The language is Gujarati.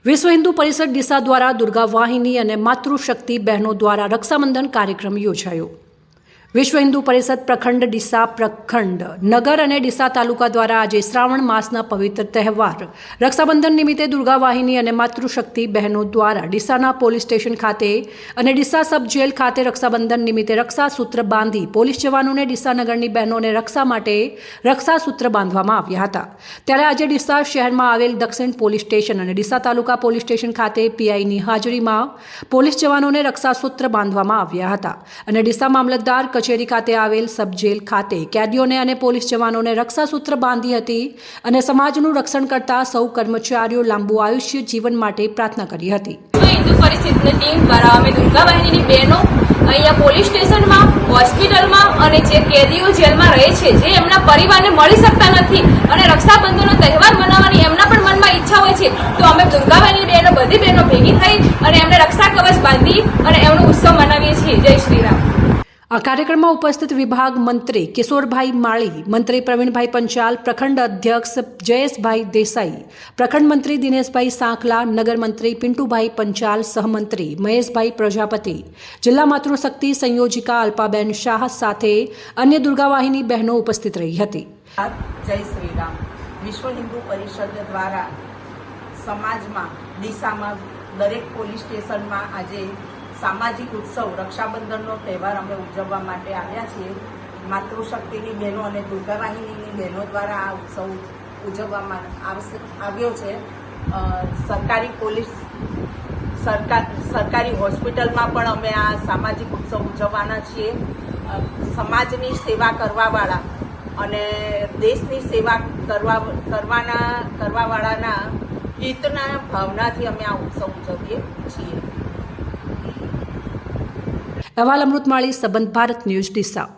વિશ્વ હિન્દુ પરિષદ ડીસા દ્વારા દુર્ગા વાહિની અને માતૃશક્તિ બહેનો દ્વારા રક્ષાબંધન કાર્યક્રમ યોજાયો। વિશ્વ હિન્દુ પરિષદ પ્રખંડ ડીસા પ્રખંડ નગર અને ડીસા તાલુકા દ્વારા આજે શ્રાવણ માસના પવિત્ર તહેવાર રક્ષાબંધન નિમિત્તે દુર્ગા વાહિની અને માતૃશક્તિ બહેનો દ્વારા ડીસાના પોલીસ સ્ટેશન ખાતે અને ડીસા સબ જેલ ખાતે રક્ષાબંધન નિમિત્તે રક્ષાસૂત્ર બાંધી પોલીસ જવાનોને ડીસા નગરની બહેનોને રક્ષા માટે રક્ષાસૂત્ર બાંધવામાં આવ્યા હતા। ત્યારે આજે ડીસા શહેરમાં આવેલ દક્ષિણ પોલીસ સ્ટેશન અને ડીસા તાલુકા પોલીસ સ્ટેશન ખાતે પીઆઈની હાજરીમાં પોલીસ જવાનોને રક્ષાસૂત્ર બાંધવામાં આવ્યા હતા અને ડીસા મામલતદાર કચેરી ખાતે આવેલ સબ જેલ ખાતે કેદીઓને અને પોલીસ જવાનોને રક્ષાસૂત્ર બાંધી હતી અને સમાજનું રક્ષણ કરતા સૌ કર્મચારીઓ લાંબુ આયુષ્ય જીવન માટે પ્રાર્થના કરી હતી। હિન્દુ પરિષદની ટીમ દ્વારા અમે દુર્ગા વાહિનીની બહેનો અહીંયા પોલીસ સ્ટેશનમાં, હોસ્પિટલમાં અને જે કેદીઓ જેલમાં રહે છે, જે એમના પરિવારને મળી શકતા નથી અને રક્ષાબંધનનો તહેવાર મનાવવાની એમના પણ મનમાં ઈચ્છા હોય છે, તો અમે દુર્ગા વાહિની બહેનો બધી બહેનો ભેગી થઈ અને એમને રક્ષા કવચ બાંધી અને એમનો ઉત્સવ મનાવીએ છીએ। જય શ્રી રામ। આ કાર્યક્રમમાં ઉપસ્થિત વિભાગ મંત્રી કિશોરભાઈ માળી, મંત્રી પ્રવીણભાઈ પંચાલ, પ્રખંડ અધ્યક્ષ જયેશભાઈ દેસાઈ, પ્રખંડ મંત્રી દિનેશભાઈ સાંકલા, નગર મંત્રી પિન્ટુભાઈ પંચાલ, સહમંત્રી મહેશભાઈ પ્રજાપતિ, જિલ્લા માતૃશક્તિ સંયોજિકા અલ્પાબેન શાહ સાથે અન્ય દુર્ગા વાહિની બહેનો ઉપસ્થિત રહી હતી। જય શ્રી રામ। વિશ્વ હિન્દુ પરિષદ દ્વારા સમાજમાં ડીસામાં દરેક પોલીસ સ્ટેશનમાં આજે સામાજિક ઉત્સવ રક્ષાબંધનનો તહેવાર અમે ઉજવવા માટે આવ્યા છીએ। માતૃશક્તિની બહેનો અને દુર્ગા વાહિનીની બહેનો દ્વારા આ ઉત્સવ ઉજવવામાં આવ્યો છે। સરકારી હોસ્પિટલમાં પણ અમે આ સામાજિક ઉત્સવ ઉજવવાના છીએ। સમાજની સેવા કરવાવાળા અને દેશની સેવા કરવાવાળાના હિતના ભાવનાથી અમે આ ઉત્સવ ઉજવીએ છીએ। અહેવાલ અમૃતમાળી, સંબંધ ભારત ન્યૂઝ ડીસા।